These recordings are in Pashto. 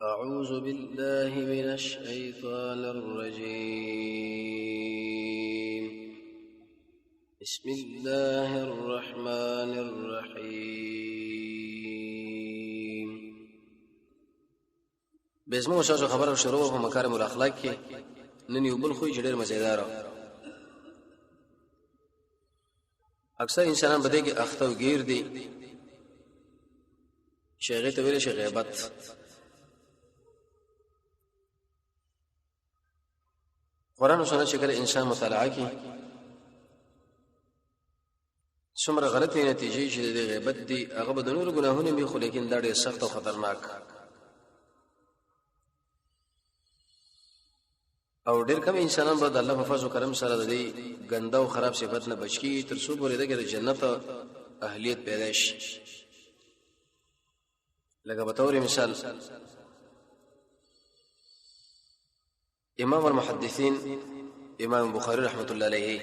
أعوذ بالله من الشيطان الرجيم. بسم الله الرحمن الرحيم. بسمو شاشو خبر شروع په مکارم الاخلاق کې نن یو بل خو ډېر مزیدار. اکثر انسانان بده کې اخته او گیر دي. شیغه ته ویل شي غیبت. قرآن و سنت چې کله انسان مطالعه کوي څومره غلطي نتیجې چې د غیبت دي هغه به د نورو ګناهونو وي، خو لیکن دا ډېر سخت او خطرناک او ډېر کم انسانان به د الله په فضل او کرم سره د دې ګنده او خراب صفت نه بچ کیږي تر څو پورې د جنت اهلیت پیدا شي. لکه په تور مثال امام المحدثين امام بخاري رحمه الله عليه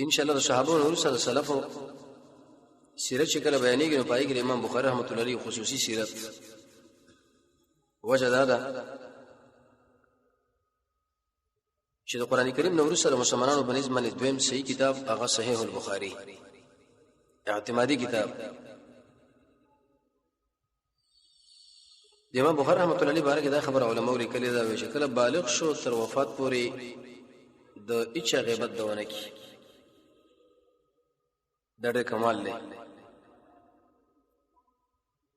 ان شاء الله صحابه او سلف سیرت شکل بیانېږي نو پای کې امام بخاري رحمه الله عليه خصوصي سیرت وجه دا چې د قران کریم نور سره مسلمانانو باندې باندې دویم صحیح کتاب هغه صحیح البخاري اعتمادي کتاب. د امام بخاری رحمۃ اللہ علیہ بارے کې دا خبر علماء لیکلي دا چې کله بالغ شو تر وفات پورې د اچ غیبت دونه کی دا ډېر کمال دی.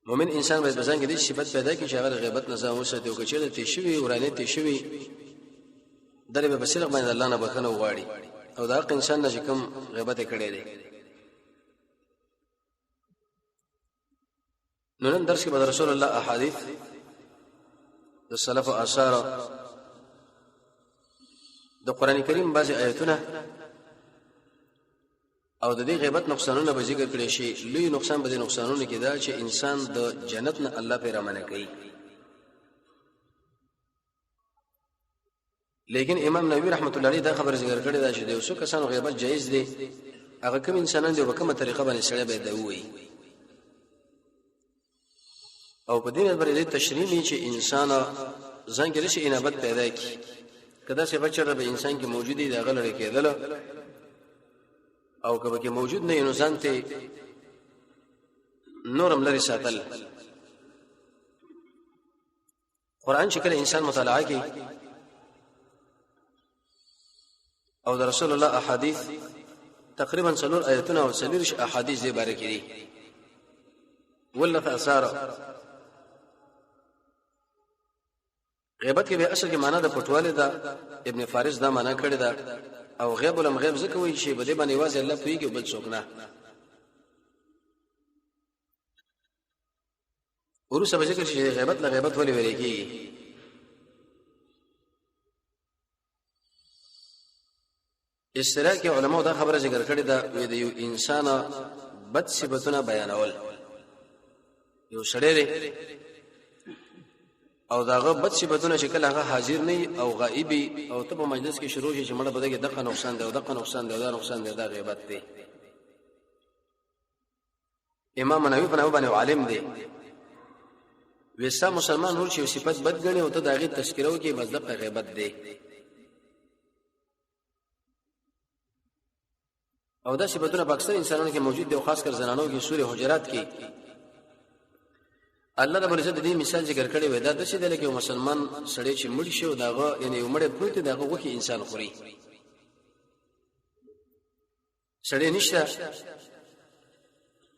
مؤمن انسان باید ځان کې د صفت پیدا کړي چې هغه غیبت نظام وساتي او چې د تشوي ورانه تشوي درې به بصیرغ باندې الله نه بخنه وغواړي او دا حق انسان نه کوم غیبت کړي دی. نن درس کې بدر رسول الله احادیث د سلف او آثار د قران کریم بعضی آیتونه او د دې غیبت نقصانونه به ذکر کړي شي. لوی نقصان به د نقصانونو کې دا چې انسان د جنت نه الله پیرا منع کوي. لیکن امام نووي رحمت الله علیه دا خبر ذکر کړی دا چې د اوسو کسانو غیبت جایز دی. هغه کوم انسانان دی په کومه طریقه باندې سره به دی وي او په دې باندې تشریح چې انسان ځان کې رشي انابت پیدا کی کدا څه بچره به انسان کې موجودي دا غلړې کېدل او کله کې موجود نه نو ځان ته نورم لري ساتل. قران چې کله انسان مطالعه کوي او د رسول الله احادیث تقریبا څلور آیتونه او څلورش احادیث دې باره کړي ولته اثار غیبت کې به اصل کې معنا د پټواله دا ابن فارس دا معنا کړی دا او غیب ولم غیب ځکه وایي چې بده باندې واځي الله کوي کې بل څوک نه. ورسره به ذکر شي غیبت لا غیبت ولې ویل کېږي. استرا کې علماء دا خبره ذکر کړې ده د یو انسان بد صفاتونه بیانول. یو سړی او داغه بد صفاتونه شکل هغه حاضر نه او غائبی او ته په مجلس کې شروع شي چې مړه بده کې دغه نقصان دی او دغه نقصان دی او دا نقصان دی دا غیبت دی. امام نووي په نوم باندې عالم دی وسا مسلمان ور چې صفات بد غني او ته داغه تذکره وکي بس دغه غیبت دی. او دا صفاتونه په اکثر انسانانو کې موجود دي او خاص کر زنانو کې سورې حجرات کې الله رب العزت دې مثال ذکر کړی وای دا د څه دی لکه مسلمان سړی چې مړ شي او داغه یعنی مړ پروت داغه وکي انسان خوري سړی نشته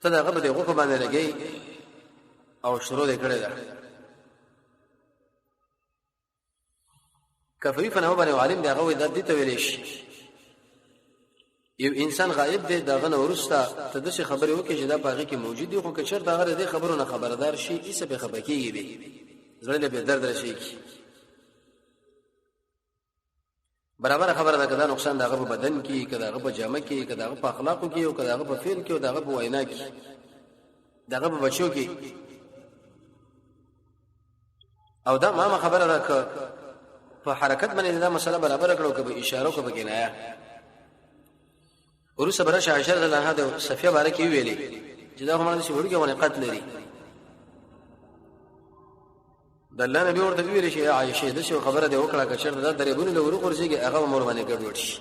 ته داغه به دغه باندې لګي او شروع دې کړی دا کفوی فنو باندې عالم داغه وای د دې ته ویل شي یو انسان غایب دی داغه ورسته ته د څه خبرې وکړي چې دا باغی کې موجود دی خو که چېرته هغه دې خبرونه خبردار شي ایسه به خبر کېږي دی زړه به درد راشي برابر خبره ده کدا نقصان داغه په بدن کې کدا هغه په جامه کې کدا هغه په اخلاقو کې او کدا هغه په فعل کې او داغه په وینا کې داغه په بچو کې او دا ما خبره ده ک په حرکت باندې دا مسله برابر کړو که په اشاره کو به کنایا ورسره برشه عائشہ رضی الله عنها د صفیه باره کې ویلي چې دا هم د شي وړي کې ونه قتل لري د الله نبی ورته ویل شي عائشه د شو خبره دی وکړه چې چرته د درېبونو له ورو ورځيږي هغه مور باندې ګډوډ شي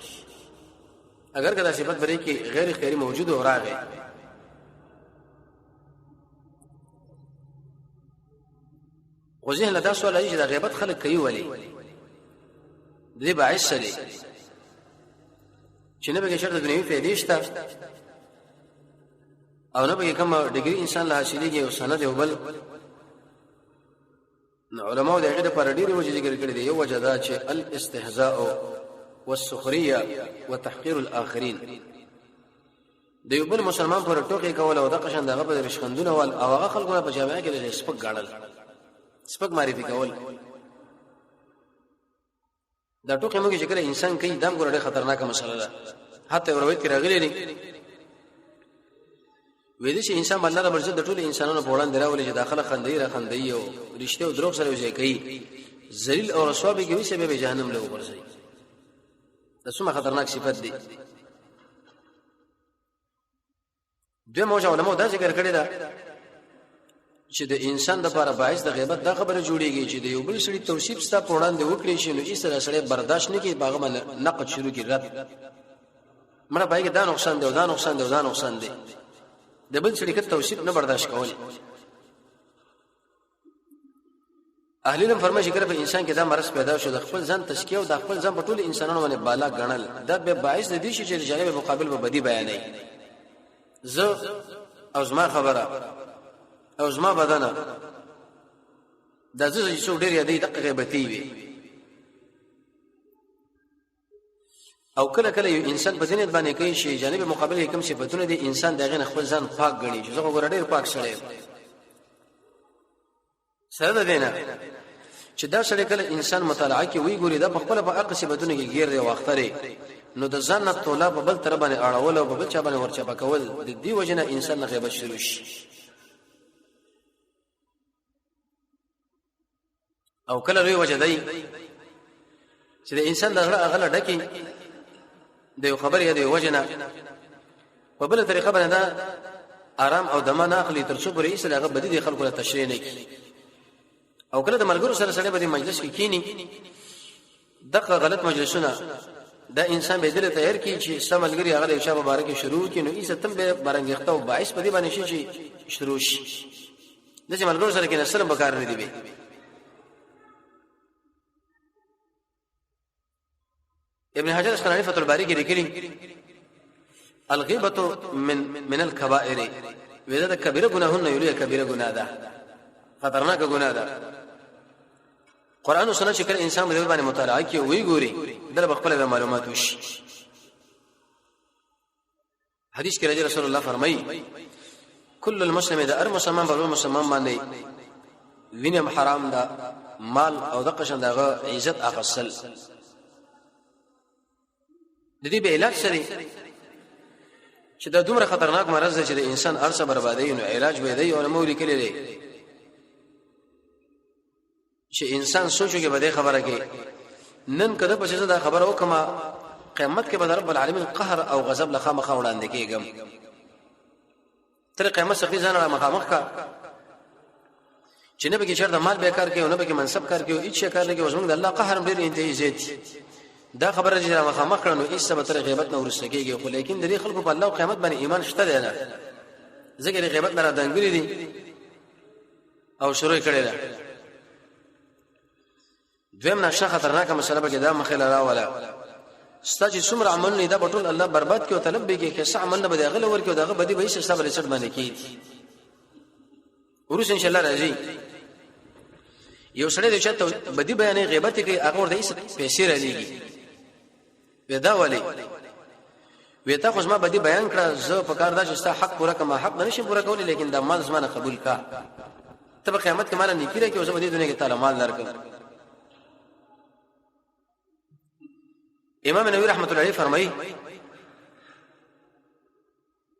اگر کدا صفت بری کې غیر خیری موجود او راغی وجه له تاسو لای چې د غیبت خلک کوي ولی دې باعث سره چې نه به شرط دنیوي فائدې شته او نه به کوم ډیګري انسان له حاصلېږي او سند یو بل علماء دغه لپاره ډېر وجه ذکر کړی دی یو وجه دا چې الاستهزاء والسخريه وتحقير الاخرين د یو بل مسلمان پر ټوکی کول او د قشن دغه په رشخندونه ول او هغه خلکونه په جامعه کې د سپک غاړل سپک معرفي کول دا ټوکی موږ چې کله انسان کوي دام ګورډه خطرناکه مسله ده حتی روایت کې راغلي دي وې دي چې انسان الله رب عزت د ټول انسانانو په وړاندې راولي چې داخله خندې را خندې او رښتیا او دروغ سره وځي کوي ذلیل او رسوا به کوي سبب جهنم له ورسي دا څومره خطرناک صفت دي دوی موجه علماء دا ذکر کړی دا چې د انسان د لپاره باعث د غیبت دا خبره جوړیږي چې د یو بل سړي توصیف ستا په وړاندې وکړي شي نو ایسره سره برداشت نه کوي باغ باندې نقد شروع کی رد مړه پای کې دا نقصان دی او دا نقصان دی او دا نقصان دی د بل سړي کې توصیف نه برداشت کول اهل علم فرمایي چې کله په انسان کې دا مرض پیدا شو د خپل ځان تشکیه او د خپل ځان په ټول انسانانو باندې بالا غنل دا به باعث د دې چې جانب مقابل به بدی بیانې زه او زما خبره او زما بدنه د زړه چې ډېر یادې د غیبتي وي او کله کله یو انسان په ځینې باندې کوي شي جانب مقابل کوم صفاتونه دي انسان دغه خپل ځان پاک غني چې زه غوړ ډېر پاک سره سره ده چې دا سره کله انسان مطالعه کوي وی ګوري دا په خپل په اقصی بدونه کې غیر دی واختره نو د ځان نه تولا په بل تر باندې اړول او په بل چا باندې ورچا پکول د دې وجنه انسان نه غیبت شروع شي او کله لوی وجه دی چې د انسان دغه اغله ډکی د یو خبر یا د وجنه په بل طریقه باندې دا آرام او دمه نه اخلي تر څو پرې سره هغه بدی د خلکو له تشریح نه کی او کله د ملګرو سره سره په مجلس کې کینی دغه غلط مجلسونه دا انسان به دل تیار کی چې سملګری هغه د شابه مبارک شروع کینو ایسه تم به بارنګښته او باعث په دې باندې شي شروع شي د ملګرو سره کې نسل بکار نه دی ابن حجر اسقلانی فتح الباری کې لیکلي الغیبه من الكبائر وذا کبیره گناهونه یلي کبیره گناه ده خطرناک گناه ده قران او سنت چې کله انسان باندې مطالعه کوي وی ګوري در خپل معلومات وشي حدیث کې رسول الله فرمایي کل المسلم اذا مسلمان بل مسلمان باندې وینم حرام ده مال او د قشن دغه عزت اخصل د دې به علاج سره چې دا دومره خطرناک مرض دی چې د انسان ارسه بربادي نو علاج به دی او موري کړي دی چې انسان سوچو کې بده خبره کې نن کده په څه دا خبره وکما قیامت کې به رب العالمین قهر او غضب لخوا مخ وړاندې کېږم تر قیامت څخه ځان را مخامخ کا چې نه به کې چر د مال به کار کوي او نه به کې منصب کار کوي هیڅ کار نه کوي زموږ د الله قهر ډېر انتهایی زیات دا خبره چې را مخامخ کړنو هیڅ به تر غیبت نه ورسته کېږي خو لیکن د دې خلکو په الله او قیامت باندې ایمان شته دی نه ځکه غیبت نه را دنګري دي او شروع کړي ده دویم نشه خطرناکه مسله به دا مخه لرا ولا ستاسو څومره عمل نه دا بټول الله برباد کوي او طلب به کې څه عمل نه به غل ور کوي داغه بدی به هیڅ حساب لري باندې کیږي ورس ان شاء الله راځي یو سره د چاته بدی بیانې غیبت کوي هغه ورته هیڅ پیسې رالېږي ودا ولي وتا خو ما بدی بیان کړه زه په کار دا چې ستا حق پورا کما حق نشم پورا کولی لیکن دا مال زمانه قبول کا ته په قیامت کې مال نه کیږي او زه به دې دنیا کې تعالی مال درکړم امام نووي رحمت الله علیه فرمایي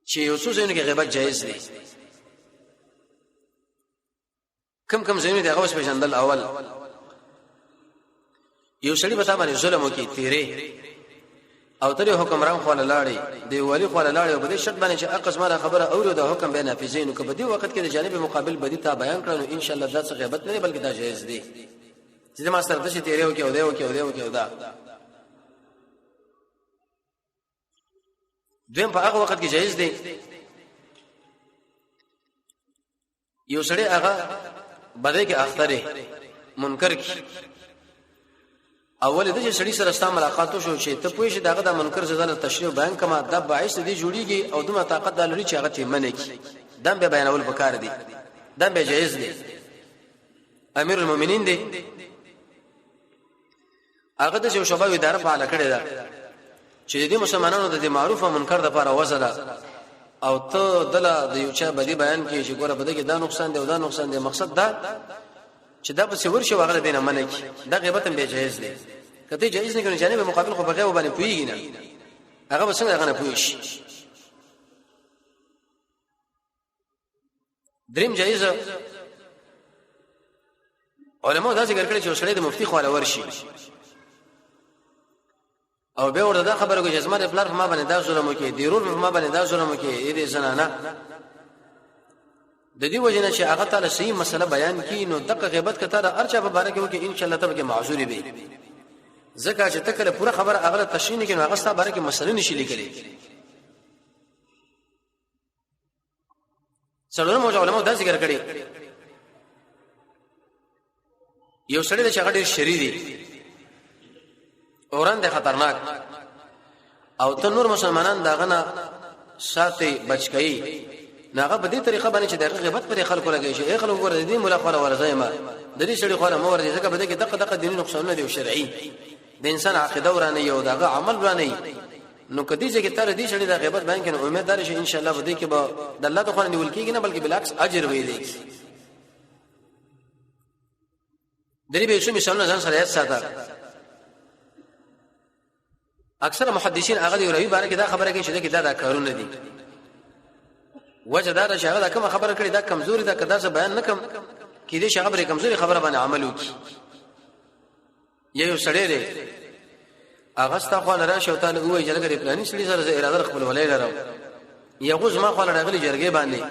چې یو څه زینو کې غیبت جایز دی کم زینو دی هغه اوس پیژندل اول یو سړي په تابانه ظلم وکي تیرې او تر حکمران خو لاړی دی ولی خو لاړی په دې شرط باندې چې اقص ما خبره اورو د حکم به نافذین کو په دې وخت کې د جانب مقابل بدی تا بیان کړو ان شاء الله دا څه غیبت نه بلکې دا جایز دی چې ما سره د شي تیریو کې او دیو دا دیم په هغه وخت کې جایز دی یو سړی هغه بده کې اختره منکر کی اول د سړي سره ستاسو ملاقات شو چې ته پوه شې داغه د منکر زړه تشریح بیان کما د باعث دي جوړیږي او دومره طاقت د لري چې هغه ته منې کی دم به بیانول پکار دي دم به جایز دي امیر المؤمنین دی هغه د یو شوبه اداره فعال کړی دا چې د مسلمانانو د معروف او منکر د لپاره وزله او ته دله د یو چا بدی بیان کې چې ګوره بده کې دا نقصان دی او دا نقصان دی مقصد دا چې دا په څور شي واغله دینه منه کی دا غیبت هم به جایز دی کته جایز نه کوي جانب مقابل خو بغیر باندې پویږي نه هغه به څنګه غنه پوي شي دریم جایز علماء دا ذکر کړی چې سړی د مفتی خو له ورشي او به ورته دا خبره کوي چې زما د پلار ما باندې دا ظلم وکي ضرور ما باندې دا ظلم وکي دې زنانه د دې وجنه چې هغه تعالی صحیح مسله بیان کړي نو دغه غیبت کته د ارچا په باره کې وکي ان شاء الله تبارک معذور به زکه چې تکله پوره خبره هغه تشریح نه کړي هغه ستاسو باره کې مسله نشي لیکلي څلورم علماء دا ذکر کړي یو سړی د شغړې شریری اوران د خطرناک او ته نور مسلمانان داغه نه ساتي بچکی ناغه په دې طریقه باندې چې د غیبت پر خلکو لګی شي خلکو ور دي مولا خو ورزایما د دې شړي خو نه مور دي ځکه بده کې دغه دیني نقصان دی شرعي د انسان عقیده ورانه یو دغه عمل ورانه نو کدی چې تر دې شړي د غیبت باندې کنه امید دار شي ان شاء الله بده کې به د الله ته خو نه ول کېږي نه بلکې بالعکس اجر ویلې درې به شو مثالونه ځان سره یاد ساته اکثر محدثین هغه دی روي باندې دا خبره کوي چې دا کارونه دي وجه دا چې هغه کوم خبره کړي دا کمزوري دا کدا څه بیان نکم کې دې خبره کمزوري خبره باندې عمل وکي یو سړی دی هغه ستا خو لاره شو تعالی وایي چې لګري پلاني سړي سره اراده خپل ولای لرم یو زما خو لاره غلي جرګې باندې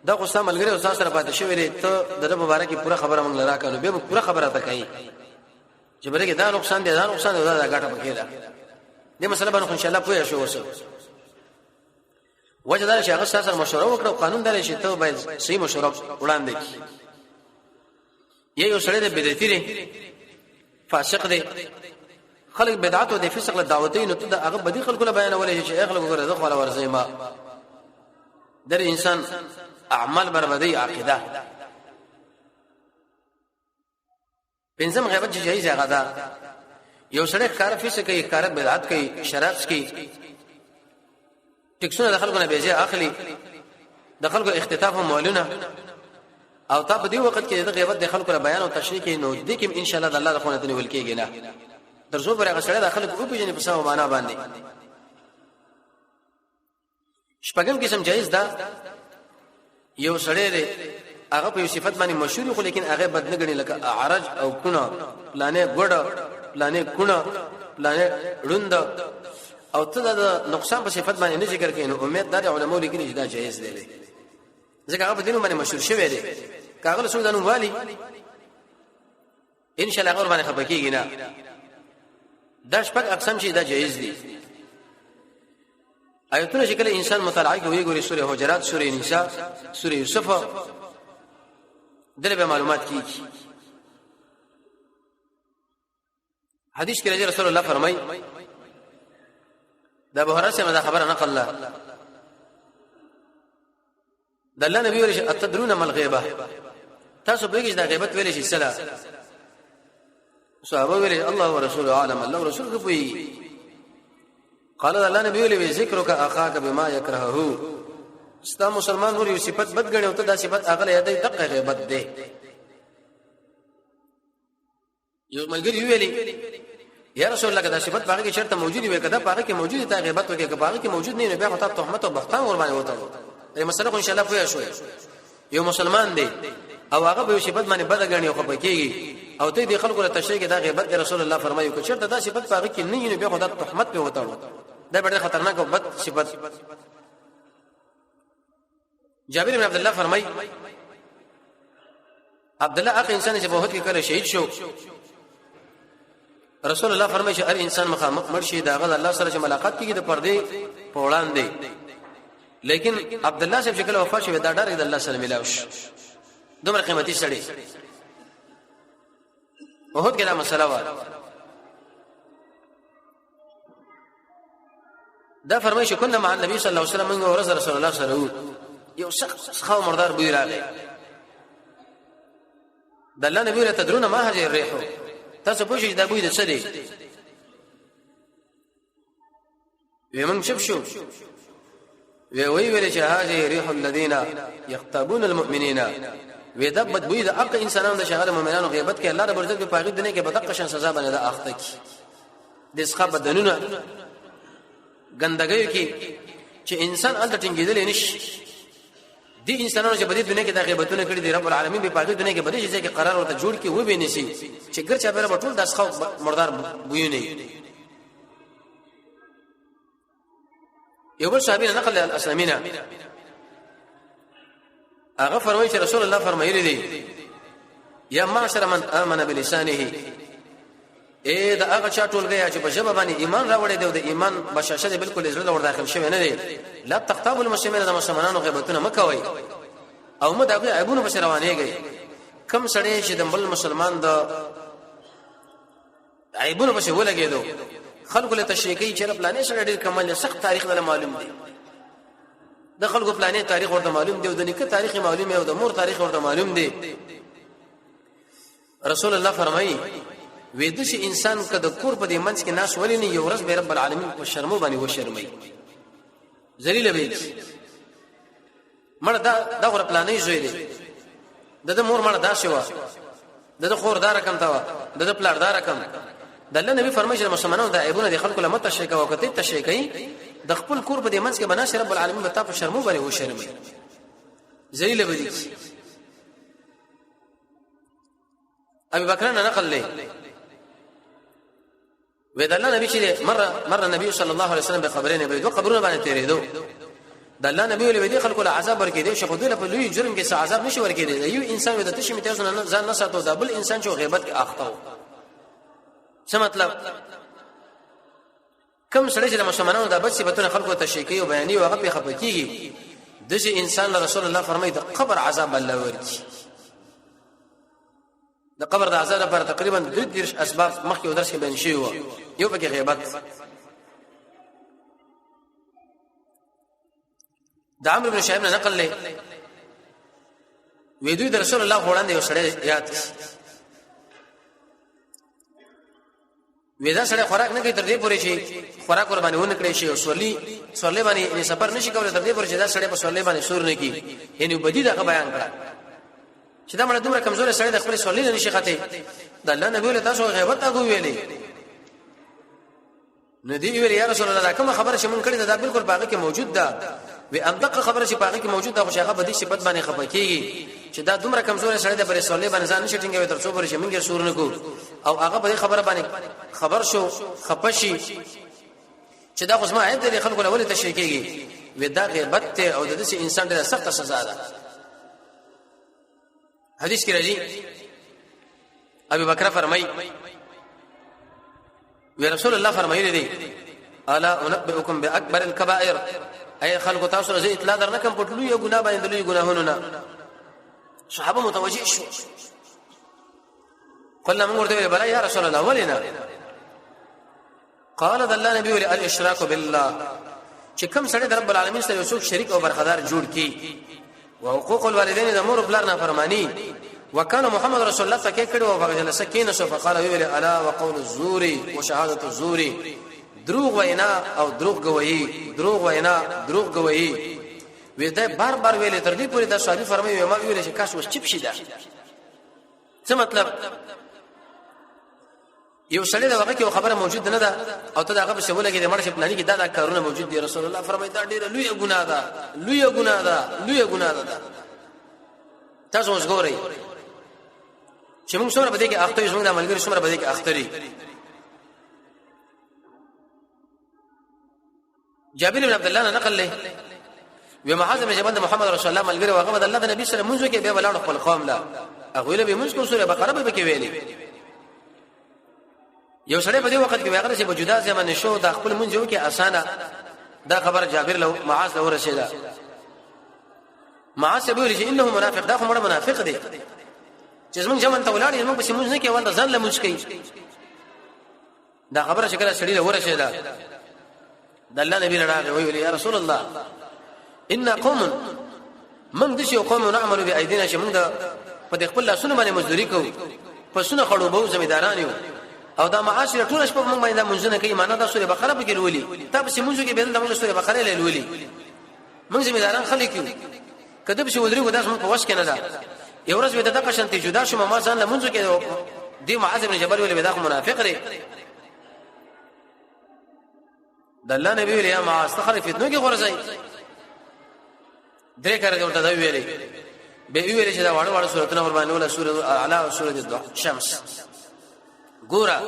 دا خو سم ملګری او تاسو سره پاتې شوی دی ته د مبارکي پوره خبره مونږ لرا کړو به پوره خبره تا کوي چې برګه دا نقصان دی دا ګټه پکې ده دې مسله باندې ان شاء الله پوهه شو وسه وجه دا چې هغه سره مشوره وکړو قانون دا چې ته باید صحیح مشوره وړاندې کړې یو سړی د بدعتي دی فاسق دی خلک بدعت او د فسق له دعوتین ته هغه بدی خلکو له بیان ولې چې اغلب غره زخه ولا ورځي ما در انسان اعمال بربادي عقیده پنځم غیبت چې جایز هغه دا یو سړی کار فسق کوي کار بدعت کوي شراب کوي ټیکسونه د خلکو نه بیځه اخلي د خلکو اختطاف او مولونه او تا په دې وخت کې د غیبت د خلکو لپاره بیان او تشریح کې نو دې کې ان شاء الله د الله رحمت نه ولکېږي نه درځو پر هغه سره د خلکو په پیژنې په سمه معنا باندې شپږم قسم جایز ده یو سړی دی هغه په صفت باندې مشهور خو لیکن هغه بد نه غني لکه اعرج او کونه پلانې ګډ پلانې کونه پلانې روند او ته د نقصان په صفت باندې نه ذکر کین نو امید دا علماء لیکلي چې دا جایز دی ځکه هغه په دینو باندې مشهور شوی دی کاغله سودانو والی ان شاء الله غور باندې خپکیږي نه دا شپږ اقسام چې دا جایز دي آیتونه چې کله انسان مطالعه کوي ګوري سوره حجرات سوره نساء سوره یوسف دغه معلومات کیږي حدیث کې رسول الله فرمایي دا بهره سم دا خبره نقل الله د الله نبی ورشه اتدرون ما الغیبه تاسو به کې دا غیبت ویلې شي سلا صحابه ویل الله ورسوله عالم الله ورسوله کوي قال الله نبی ویل ذکرک اخاک بما یکرهه ستا مسلمان ور یو صفت بد غنی او ته دا صفت اغله یادې دغه غیبت ده یو ملګری ویلی یا رسول الله دا صفت باغ کې شرط موجودی وي کدا باغ کې موجودی تا غیبت وکي که باغ کې موجود نه بیا خطا تهمت او بهتان ور باندې وته دا مسله ان شاء الله پوهه شو یو مسلمان دی او هغه به صفت باندې بد غنی او خپکیږي او ته دې خلکو له تشریح کې دا غیبت رسول الله فرمایي کو چرته دا صفت پاغه کې نه یې به خدای تهمت په وتاړو دا ډېر خطرناک او بد صفت. جابر بن عبد الله فرمایي عبد الله هغه انسان چې په وحد کې کله شهید شو رسول الله فرمایي چې هر انسان مخامخ مرشي دا غل الله سره چې ملاقات کیږي د پردې په وړاندې، لیکن عبد الله صاحب شکل وفات شوی دا ډار د الله سره ملاوش دومره قیمتي سړی وحد کې دا مسله و. دا فرمایي چې كنا مع النبي صلی الله علیه وسلم موږ ورسره رسول الله سره یو شخص خو مردار بوی راغی د الله نبی له تدرون ما هذه الريح تاسو پوښتنه دا بوی د څه دی ومن شوف شو وی ویل چې هذه ريح الذين يغتابون المؤمنين ودبت بوی د حق انسانانو د شهر مؤمنانو غیبت کې الله رب عزت په پاغي دنه کې بدقه شان سزا باندې د اخته کی د اسخه بدنونه ګندګي کې چې انسان ال ټینګېدل نشي دي انسانانو چې په دې دنیا کې د غیبتونه کړې دي رب العالمین په پاغي دنیا کې بده شي چې قرار ورته جوړ کې و به نشي چې ګرچا به ټول د اسخه مردار بویونه. یو بل صحابي نقل الاسلامین هغه فرمایي چې رسول الله فرمایلی دي یا معاشر من امن بلسانه اے دا هغه چا ټول غیا چې په ژبه باندې ایمان راوړی دی او د ایمان بشاشه بالکل زړه ور داخل شوی نه دی. لا تختابوا المسلمين د مسلمانانو غیبتونه مکوي او مده هغه عیبونه بس روانېږي کم سړی چې د بل مسلمان د عیبونه بس ولګېدو خلکو له تشریکی چې پلانې سره ډېر کمال سخت تاریخ له معلوم دی د خلکو پلانې تاریخ ورته معلوم دی او د نیکه تاریخ معلوم دی او د مور تاریخ ورته معلوم دی. رسول الله فرمایي وېد شي انسان کده کور په دې منځ کې ناس ولې نه یو ورځ به رب العالمین په شرمو باندې و شرمای ذلیل به مړه دا غره پلانې زوی دی د مور مړه دا شو د خور دا رقم تا د پلار دا رقم د الله نبی فرمایي چې مسلمانانو د عیبونه د خلکو لمت تشریک او کته تشریکي د خپل کور په دې منځ کې بناش رب العالمین په تاسو شرمو باندې و شرمای ذلیل به دي. ابي بکر نه نقل لې ودا الله نبی چې مره نبی صلی الله علیه وسلم به قبرین به دوه قبرونه باندې تیرېدو د الله نبی ولې دې خلکو له عذاب ورکې دي شخو دله په لوی جرم کې عذاب نشي ورکې دي یو انسان ودا تشي متاسو نه ځان نه ساتو دا بل انسان چې غیبت کې اخته څه مطلب کم سړی چې مسلمانانو د بچ صفاتونه خلکو ته شي کوي او بیانې او هغه په خپکیږي د چې انسان رسول الله فرمایي د قبر عذاب الله ورکي د قبر د عذاب لپاره تقریبا 3 اسباب مخکې ودرس کې بیان شوی و یو پکې غیبت د عمرو بن شعیب نه نقل لې وې دوی د رسول الله وړاندې یو سړی یاد وېدا سړی خوراک نه کوي تر دې پورې شي خوراک ور باندې ونه کړی شي او سولې باندې یې سفر نشي کولای تر دې پورې چې دا سړی په سولې باندې سور نه کی یعنی بدی دا بیان کړه چې دا مړه دومره کمزور سړی د خپل سولې نشي خته د الله نبی له تاسو غیبت هغه ویلې ندی ویل یا رسول الله کوم خبره چې مونږ کړی دا بالکل باغ کې موجود ده وی امدقه خبره چې باغ کې موجود ده خو هغه بدی صفت باندې خپکیږي چې دا دومره کمزور سړی د پر سولې باندې ځان نشي ټینګوي تر څو پورې چې مونږ سور نه کو او هغه په خبره باندې خبر شو خپشي چې دا خو ما عیب دي خلکو له ولې تشریکيږي وی دا غیبت ته او د دې انسان ډېره سخت سزا ده. حدیث کې راځي ابي بکر فرمایي وی رسول الله فرمایلی دي الا انبئكم باكبر الكبائر اي خلق تاسو زه اطلاع درنکم په ټولو یو ګناه باندې لوی ګناهونه نه صحابه متوجه شو قلنا من ورته بلا يا رسول الله ولنا قال ذل النبي الاشراك بالله چې کوم سړی د رب العالمین سره یو شریک او برخدار جوړ کی وحقوق الوالدين د مور بلار نه فرمانی وكان محمد رسول الله تکي کړي او فجل سکینه سو فقال ویل الا وقول الزور وشهاده الزور دروغ وینا او دروغ گوئی وی دا بار بار ویل تر دې پوری دا صحابي فرمایي ما ویل چې کاش وس چپ شي دا څه مطلب یو سړی دا واقع کې خبره موجود نه ده او ته دا هغه په شوله کې د مرشه پلاني کې دا کارونه موجود دي رسول الله فرمایي دا ډیره لوی ګناه ده تاسو اوس ګورئ چې موږ څومره بده کې اخته یو، موږ د عملګری څومره بده کې اختري. جابر بن عبد الله نقل له و معاذ بن جبل محمد رسول الله ملګری واغه د الله د نبی سره منځو کې به ولاړ خپل قوم لا هغه له به منځ کو سوره بقره به کې ویلي. یو سړی په دې وخت کې هغه چې بجدا زمانه شو د خپل منځو کې اسانه دا خبر جابر له معاذ له ورسېده. معاذ به ویل چې انه منافق، دا خو مړ منافق دی چې زمونږ جمن ته ولاړ یې موږ به منځ نه کې ول ځان له منځ کې. دا خبره شکل سړی له ورسېده. د الله نبی راغی ویل یا رسول الله ان قوم من دشي قوم نعمل بايدينا چې موږ په دې خپل لاسونو باندې مزدوري کوو، پسونه خړوبو زمیداران یو او دا معاشره ټول شپه موږ باندې منځنه کوي. معنا دا سوره بقره به کې ولولي، تاسو منځو کې به د موږ سوره بقره له ولولي. موږ زمیداران خلک یو، کله به شي ودرې وداس موږ په وښ کې نه ده. یو ورځ به د قشنتي جدا شوم ما ځان له منځو کې دی معاذ بن جبل ویل به دا منافق دی. د الله نبی ویل یا معاذ تخلف فتنو کې غورځي درې کړه ورته دا ویلې به ویلې چې دا واړه سورته ور باندې ولا سوره اعلی او سوره شمس ګورا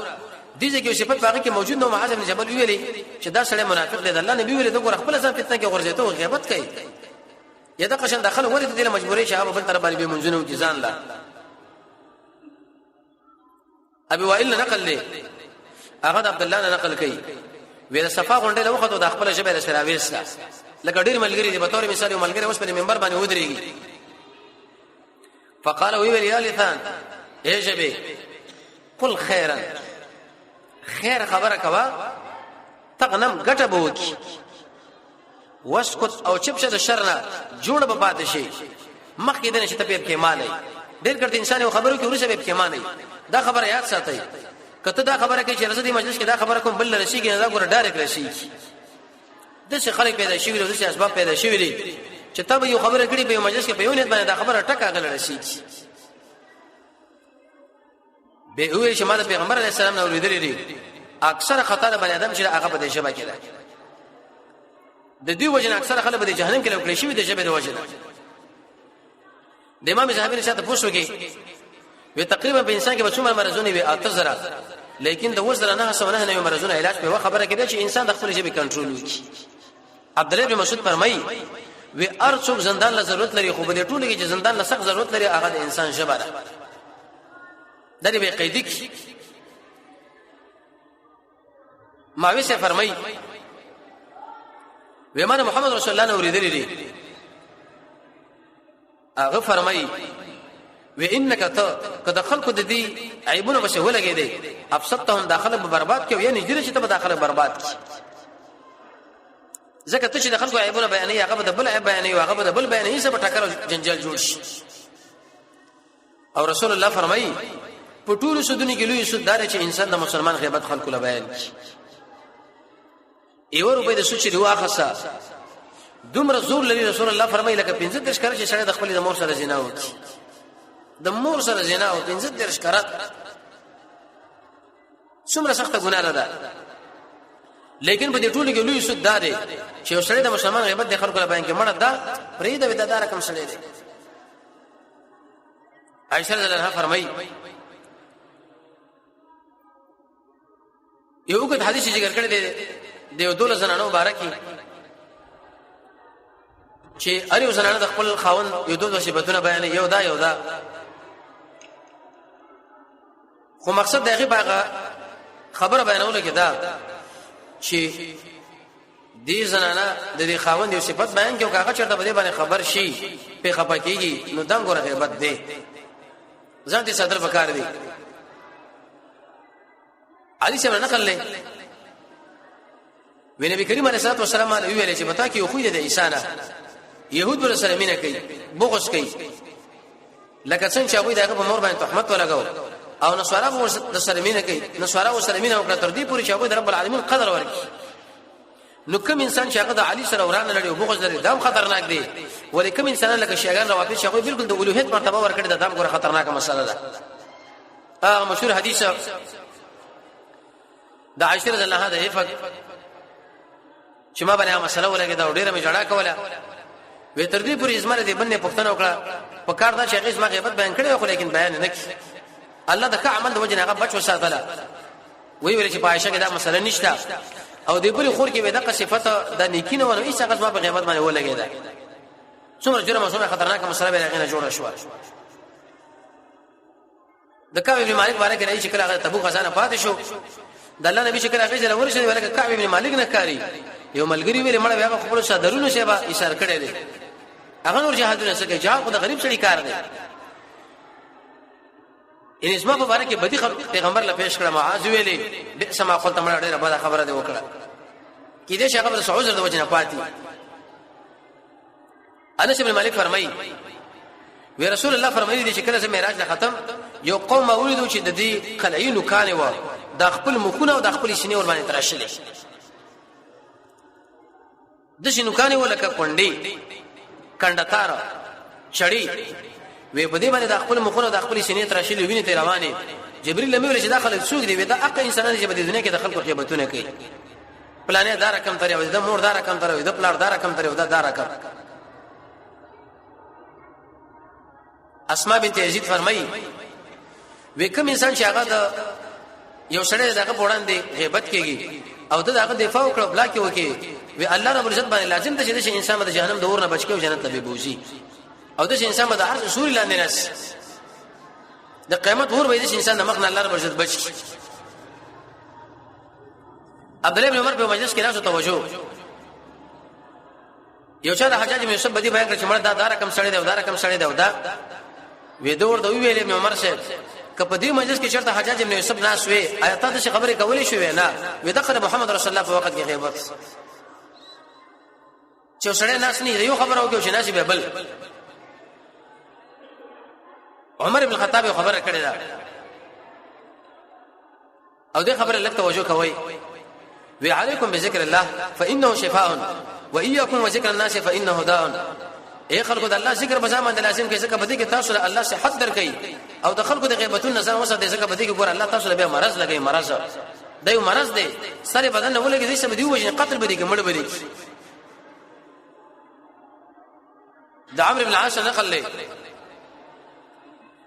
دې چې صفات باقي کې موجود نو معاذ بن جبل ویلې چې دا سړی منافق دی. د الله نبی ویلې دا ګور خپل ځان فتنه کې غورځي ته غیبت کوي. یا دا قشن داخله ورته دې مجبورې شاه په طرف باندې به منځنه جزان لا. ابي وائل نقل له هغه عبد الله نقل کوي ویل صفا غونډه له وخت د خپل شبه سره وېسلا لکه ډیر ملګری دی. په تور مثال یو ملګری اوس په منبر باندې ودرېږي فقال وی ویل یا لسان اے شبه قل خيرا، خیر خبره کوا تغنم ګټه بوکی واسکت او چپشه د شرنا جوړ به پاتې شي. مخکې دنه چې ته په کې مالای ډیر کړه انسان یو خبرو کې ورسې په کې مالای. دا خبره یاد ساتئ. کته دا خبره کوي چې رسدي مجلس کې دا خبره کوم بل رشيږي نه دا ګور ډایرکټ رشيږي. د څه خلک پیدا شي ویل د څه اسباب پیدا شي ویل چې تاسو یو خبره کړي په یو مجلس کې په یو نیت باندې دا خبره ټکا غل رشيږي. به وی چې ماده پیغمبر علی السلام نو لیدلې دي اکثر خطر بنی ادم چې هغه په دې شبا کې ده. د دې وجه اکثر خلک په جهنم کې لوکلي شي د شبې د وجه. د امام زاهبی نشاته پوښتنه وی تقریبا په انسان کې به څومره مرزونه وي اتزره، لیکن د وزره نه سمونه نه مرزونه علاج په خبره کې ده چې انسان د خپل ژبه کنټرول وکړي. عبد الله بن مسعود فرمایي وی ارڅوک زندان له ضرورت لري، خو به ټول کې چې زندان له سخت ضرورت لري هغه د انسان ژبه ده. د دې به قید کی ماوی سے فرمایي وی مانه محمد رسول الله نو ورېدلې دي هغه فرمایي و انک ته کله خلق د دې عیبونه بشه ولګې دي افسدتهم داخله برباد کې یعنی جره چې ته داخله برباد کی. ځکه ته چې د خلکو عیبونه بیانې هغه د بل عیب بیانې هغه د بل بیانې سبا ټکر جنجال جوړ شي. او رسول الله فرمایي په ټول سودونی کې لوی سود دار چې انسان د مسلمان غیبت خلکو له بیان کی. ایو روپې د سوچ دی واخصه دومره زور لري. رسول الله فرمایي لکه 15 کړه چې سړی د خپل د مور سره زنا وکړي، د مور سره زنا او 15 کړه څومره سخته ګناه ده. لیکن په دې ټولو کې لوی سود دار چې سړی د مسلمان غیبت د خلکو له بیان کې مړه ده پرې د ودادار کم سړی دی. عائشہ رضی الله عنها فرمایي یو وخت حدیث ذکر کړی دی د یو دولت زنانو مبارکي چې اړیو زنانه د خپل خاوند یو دوه صفاتونه بیان یو دا خو مقصد دغه باغه خبره بیانول کې دا چې دې زنانه د دې خاوند یو صفات بیان کې او هغه چرته به باندې خبر شي په خپکیږي نو دنګ ور غیبت دی ځان دې صدر وکړ دی. علي څنګه نقل لې وی نبی کریم علیه الصلاه والسلام ویل چې بتا کې خو دې د عیسانه يهود ور سره مینه کوي بغض کوي لکه څنګه چې ابو دغه په مور باندې تهمت ولګاو او نصارا ور سره مینه کوي نصارا ور سره مینه وکړه تر دې پورې چې ابو رب العالمین قدر ورکړي. نو کوم انسان چې هغه د علي سره ورانه لري او بغض لري دا خطرناک دی. ولیکم انسان لکه شیګان روافض چې هغه بالکل د اولوهیت مرتبه ورکړي دا هم ګوره خطرناکه مسله ده. هغه مشهور حدیث د عائشہ رضی الله عنها د افق چې ما باندې مسله ولګي دا ډیره مې جړه کوله وې تر دې پورې اسمانه دې باندې پښتنه وکړه په کار دا چې هغه اسما غیبت بیان کړي خو لیکن بیان نه کړي. الله د عمل د وجه نه هغه بچو ساتله وی ویل چې پایشه کې دا مسله نشته او د بل خور کې به دغه صفته د نیکینه ونه هیڅ هغه په غیبت باندې ولګیدا څومره جرم او څومره خطرناک مسله به هغه نه جوړه شو د کعب بن مالک باندې کې راځي چې کله هغه تبوک خزانه پاتې شو د الله نبی شکل هغه ځل ورشه ولکه کعب بن مالک نه کاری یو ملګری ویل مړ بیا خپل صدرونو شیبا اشاره کړی دی هغه نور جهادونه څه کوي جهاد خو د غریب سړي کار دی ان اسما مبارک بدی پیغمبر له پیش کړه معاذ ویلې بئس ما قلت مړ ډیره بده خبره دی وکړه کې دې شغه د سعود د وجنه پاتې انس بن مالک فرمایي وی رسول الله فرمایي چې کله معراج نه ختم یو قوم ولیدو چې د دې قلعینو کانه و د خپل مخونه او د خپل سینې ور باندې تراشلې د شنو کانه ولکه کونډي کندتار چړی وی په دې باندې د خپل مخونه د خپل سینې تراشلې ویني ته روانه جبريل لمه ولې چې داخله سوق دی دا اق انسانان چې په دنیا کې د خلکو غیبتونه کوي پلانې دار کم تر یو د مور دار کم تر یو د پلار دار کم تر یو د دار کم اسماء بنت یزید فرمایي وکم انسان چې هغه د یو سړی دغه وړاندې غیبت کوي او دغه دفاع وکړه بلا کې وکي وی الله رب العزت باندې لازم ته چې انسان د جهنم د اور نه بچ کې او جنت ته بوزي او د انسان د عرش سوري لاندې نس د قیامت اور به د انسان د مخ نه الله رب العزت بچ عبد الله بن عمر په مجلس کې راځو توجه یو چا د حجاج بن یوسف بدی بیان کړ چې مړ دا رقم سړی دی او دا رقم سړی دی او دا وی دور د ویلې ابن عمر شه کپه دې مجلس کې چرته حجاج بن یوسف ناس وی آیات د خبرې کولې شوې نه وی دغه محمد رسول الله په وخت کې غیبت چې سړی ناس نه یو خبر او کې ناس به بل عمر بن الخطاب خبره کړې ده او دې خبره لکه توجه کوي وی علیکم بذکر الله فانه شفاء واياكم وذكر الناس فانه داء اے خلکو د الله ذکر بزامن د لازم کې څنګه بدی کې تاسو له الله صحت درکې او د خلکو د غیبتونو نظر وسه د څنګه بدی کې ګور الله تاسو له به مرز لګي مرز دایو مرز دی سره بدن نه ولګي دې سم دی وجه قتل بدی کې مړ بدی د عمرو بن العاص نقل له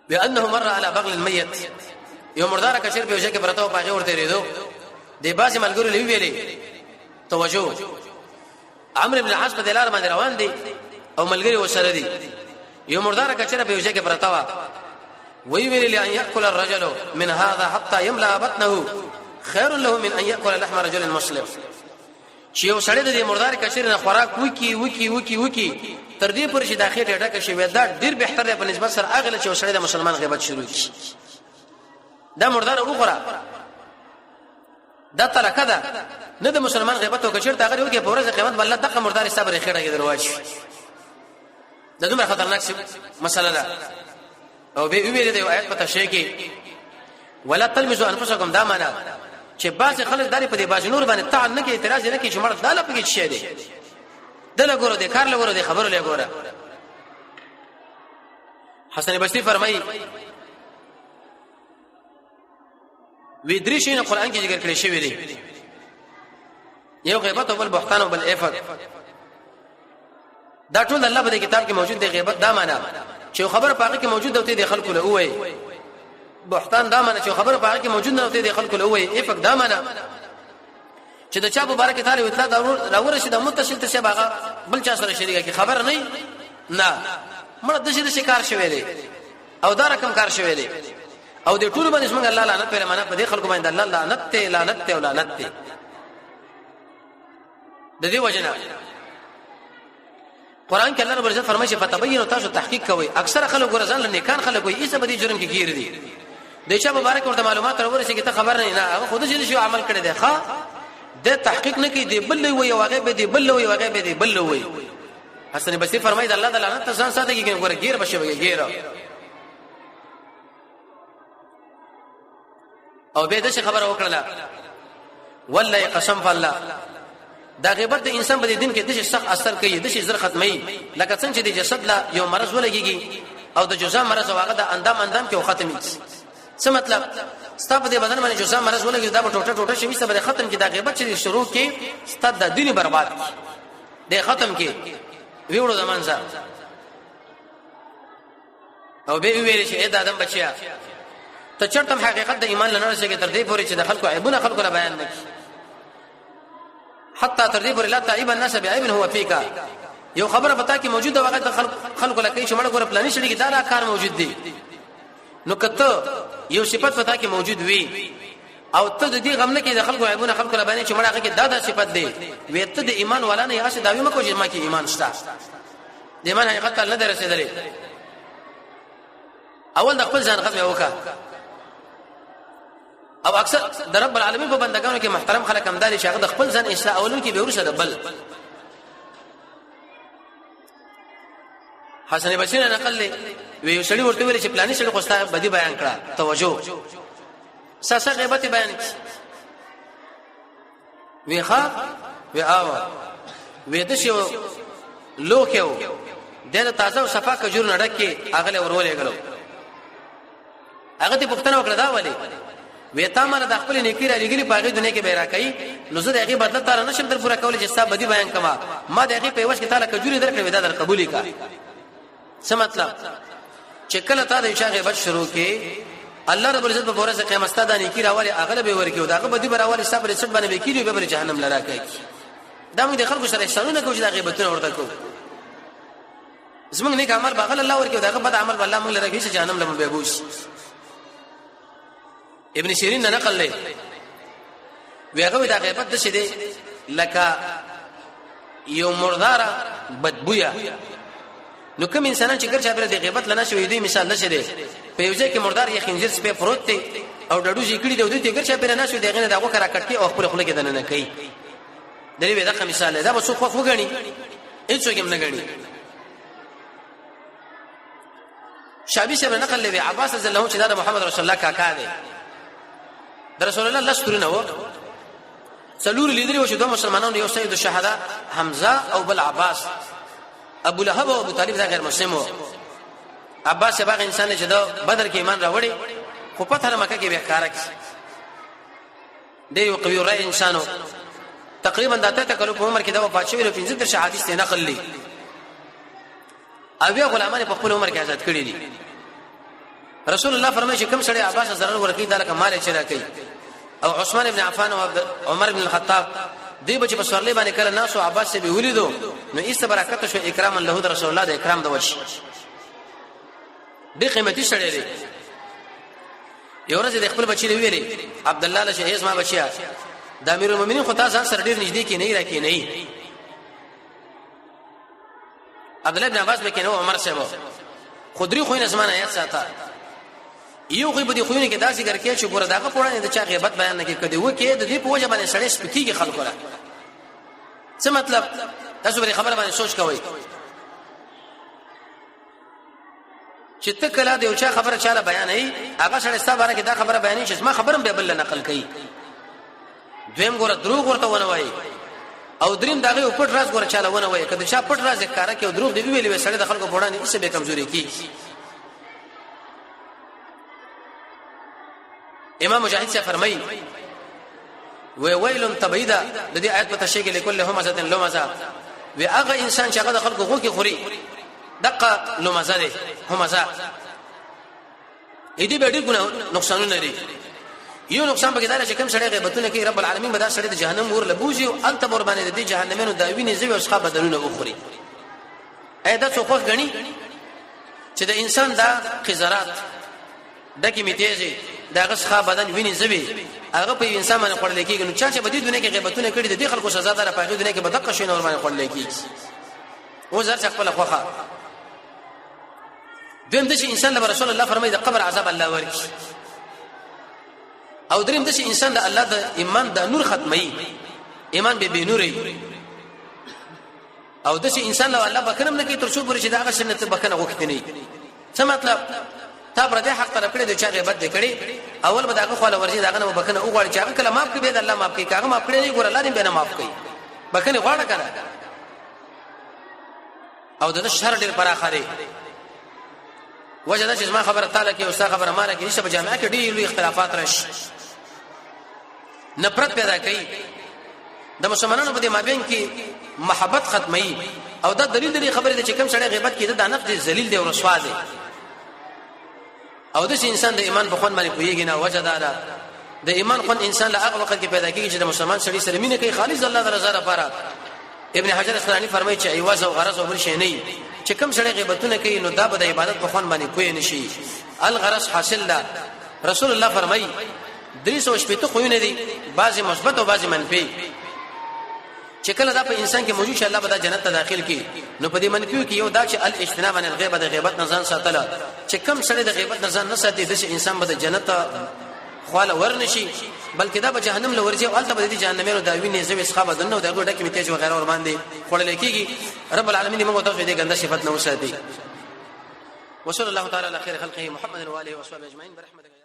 بانه مر على بغل الميت یو مردار کشر په وجه کې برتاو پاغه ورته ریدو د باسي ملګرو لوي ویلې توجه عمرو بن العاص په دلار باندې روان دي او ملګری وسره دي یو مردار کچره په وجه کې برتاوا وی ویل لي ان ياكل الرجل من هذا حتى يملا بطنه خير له من ان ياكل لحم رجل مسلم چې یو سړی د مردار کچره نه خوراک وکي تر دې پر چې داخې ټټه کې شوی دا ډیر بهتر دی په نسبت سره اغله چې سړی د مسلمان غیبت شروع کی دا مردار وګړه دا ترکه ده نه د مسلمان غیبت او کچرته هغه یو کې په ورځ قیامت بل دغه مردار صبر خېړه کې درواچ دا دومره خطرناک مسله ده او به ویل دی آیت پته شي کې ولا تلمزوا انفسکم دا معنا چې باز خلک داري په دې باز نور باندې تعال نه کې اعتراض نه کې چې مړ داله پکې شي دی دله ګورو دي کار له ګورو دي خبرو له ګوره حسن بصری فرمایي وی درې شي نه قران کې ذکر کړی شوی دی یو غیبت او بل بهتان او بل افق دا ټول الله په کتاب کې موجود دی غیبت دا معنا چې خبر پاګه کې موجود دی د خلکو له وای بهتان دا معنا چې خبر پاګه کې موجود نه دی د خلکو له وای افق دا معنا چې د چا مبارک تعالی اطلاع دا ورشي د متصل ته شباغه بل چا سره شریکه کې خبر نه مړه د شي کار شوی دی او دا رقم کار شوی دی او د ټول باندې څنګه الله لعنت پر معنا په دې خلکو باندې الله لعنت او لعنت د دې وجنه قران کې الله رب عزت فرمایي چې فتبینوا تاسو تحقیق کوئ اکثر خلک ورزان له نیکان خلک وي ایسه بدی جرم کې گیر دي د چا مبارک ورته معلومات راورسي کې ته خبر نه هغه خود چې شو عمل کړی دی ښا د تحقیق نه کوي دی بل وي او هغه به دی بل وي او هغه به دی بل وي حسن بصری فرمایي الله تعالی لعنت ځان ساته کې ګور گیر بشوي گیر او به د خبره وکړه والله قسم بالله دا غیبت د انسان په دین کې د سخت اثر کوي د زر ختمي لکه څنګه چې د جسد لا یو مرز ولګيږي او د جزا مرز واغه د اندام کې ختمي څه مطلب ستاسو د بدن باندې جزا مرز ولګي دا په ټوټه شوي څه به ختم کې دا غیبت چې شروع کې ستاسو د دین برباد د ختم کې ویوړو زمان او به ویل شي دا ادم بچیا ته چرته حقیقت د ایمان لنه رسېږي تر دې پورې چې د خلکو عیبونه خلکو را بیان نکړي حتی تر دې پورې لا تعیب الناس بعیب هو فیک یو خبره پتا کې موجوده وخت د خلکو لکه چې مړ ګور پلانې شړي کې دا کار موجود دی نو کته یو صفت پتا کې موجود وي او ته د دې غم نه کې د خلکو عیبونه خلکو را بیان چې مړ هغه کې دا صفت دی وې ته د ایمان والا نه هغه داوی مکو چې ما کې ایمان شته د ایمان حقیقت نه درسېدلې اول د خپل ځان ختمه وکړه او اکثر د رب العالمین په بندګانو کې محترم خلک هم دالي چې هغه د خپل ځان اصلاح اولن کې به ورسره د بل حسن بصری نقل لې وی سړی ورته ویل چې پلانې سړی خوستا بدی بیان کړه توجه ساسه غیبت بیان کړه وی ښا وی آو وی د شو لوکو دغه تازه او صفا کجور نډکه اغله ورولې غلو هغه ته پښتنه وکړه دا ولی وی تا مله د خپل نیکی را لګلی باغې دنیا کې بیره کوي نو زه دغه بدل تر نه شم در پورا کول چې صاحب بدی بیان کما ما دغه په وښ کې تعالی کجوري درکړې ودا در قبولې کا څه مطلب چې کله تا د انشاء غیبت شروع کې الله رب العزت په ورځ قیامت ستاسو نیکی راوالي اغله به ورکیو دغه بدی براوالي صبر سټ باندې به کیږي به جهنم لرا کوي دا موږ د خلکو سره احسانونه کوو چې دا غیبتونه ورته کوو زمونږ نیک عمل باغله الله ورکیو دغه بد عمل الله موږ لرا کوي چې جهنم لمن به بوش ابن سیرین نه نقل لې ویغه دا غیبت د شه دي لکه یو مردار بدبویا نو کوم انسان چې ګرځي بل د غیبت لنه شوې دی مثال نشه دی په یو ځای کې مردار یې خنجر سپه پروت دی او ډډو چې کړي دی د ګرځي بل نه شوې دی غنه دغه کرا کټي او خپل خپل کې دنه نه کوي درې دا مثال دی دا به څوک خو غني هیڅ څوک هم نه غني شابي سره نقل لوي عباس رضی الله عنه چې دا محمد رسول الله کاکا دی د رسول الله لسترونه و څلور لیدري و چې دوه مسلمانانو یو سید الشهدا حمزه او بل عباس ابو لهب او ابو طالب دا غیر مسلم و عباس باغ انسان چې دا بدر کې ایمان راوړي خو په تر مکه کې به کار کوي دی یو قوي رای انسانو تقریبا داته تکلو په عمر کې دا وفات شوی له 15 حدیث ته نقل لي او بیا غلامان په خپل عمر کې آزاد کړی دي رسول الله فرمایي چې کوم سړی عباس ضرر ورکی دا لکه مال چي راکې او عثمان ابن عفان او عمر ابن الخطاب دی بچ په سورلې باندې کړه ناسو عباس سے به ولیدو نو ایست برکت شو اکرام له رسول الله د اکرام د وش دی قیمتي سړی دی یو ورځ د خپل بچی ویلي عبد الله له شهیز ما بچیا د امیر المؤمنین خدا ځان سره ډیر نږدې کې نه راکې نه عبد الله ابن عباس به کې نو عمر صاحب خودري خو نه زمانه آیات ساته یو غیب دي خوونه کې داسې ګرځي چې ګوره داغه پوره د چا غیبت بیان نه کې کدی وکي د دې په وجه باندې سړی سپکیږي خلکو را څه مطلب تاسو به خبره باندې سوچ کوئ چې ته کله د یو چا خبره چاله بیان ای هغه سړی ستاسو باندې دا خبره بیانې چې ما خبرم به بل نقل کړي دویم ګوره دروغ ورته ونه وای او دریم داغه پټ راز ګوره چاله ونه وای کله چا پټ راز ښکارا کې دروغ دی ویلې سړی د خلکو په وړاندې څه به کمزوري کی امام مجاهد سے فرمای ویل تبیدا د دې آیت په تشکیل لیکل همزه لمزه و هغه انسان چې هغه خلکو غو کې خوري دقه لمزه ده همزه دې به ډېر ګناه نقصانونه لري یو نقصان به کېدای چې کوم سړی غیبتونه کوي رب العالمین به دا سړی د جهنم ور لبوزي او انت بر باندې د جهنمونو داوینه زوی او ښه بدلونه وخوري اېدا څوک غني چې د انسان دا قذرات دکې میتیږي داغه ښه بدن ویني زوی هغه په انسان باندې خورل کېږي نو چې په دې دنیا کې غیبتونه کړي د دې خلکو سزا ده په دې دنیا کې بدقه شي نور باندې خورل کېږي او زر څخه خپل خوخه دیم د انسان له رسول الله فرمایي د قبر عذاب الله ورکی او دریم د انسان د الله د ایمان د نور ختمي ایمان به نوري او د انسان له الله بکنه نه کوي تر څو پورې چې دا هغه سنت بکنه وخت نه څه مطلب تا پر دې حق طرف کړي د چا غیبت دکړي اول به داغه خو له ورځي داغه نه بکنه وګړي چې هغه کله معاف کړي به الله معاف کوي هغه معاف کړي نه ګور الله دې به نه معاف کوي بکنه غواړه کنه او د شر ډېر پراخه وجه دا چې ما خبره تعالی کې او ستا خبره مانه کې نشه په جامعه کې ډېر لوی اختلافات راشي نفرت پیدا کوي د مسلمانانو په دې مابین کې محبت ختمي او دا دلیل دی خبره ده چې کوم سړی غیبت کوي دا نفس ذلیل دی او رسوا دی او د انسان د ایمان په خوان باندې پويږي نه وجدارا د ایمان خوان انسان له هغه وخت کې پیدا کیږي چې د مسلمان سړي سره مینه کوي خالص الله تعالی رضا لپاره. ابن حجر اسقلانی فرمایي چې ایواز او غرض او بل شي نه چې کوم سړی غیبتونه کوي نو دا به د عبادت په خوان باندې پوي نشي. الغرض حاصل ده. رسول الله فرمایي 380 خوونه دي بعضي مثبت او بعضي منفي چې کله دا په انسان کې موجود شي الله به د جنت ته داخل کی. نو په دې منفي کې یو دا چې الاجتناب عن الغیبه د غیبت نزان ساتله چې کم سړی د غیبت نزان نه ساتي د انسان به د جنت خواله ورنشي بلکې دا به جهنم له ورځي او الته به د جهنمونو دا ویني زوي اسخابه دنه د ګډه کې میتیج وغیرہ ور باندې خړل کېږي. رب العالمین موږ ته دې ګنده صفات نه وساتي. وصلی الله تعالی علی خیر خلقه محمد و علیه و صحبه اجمعین برحمتک.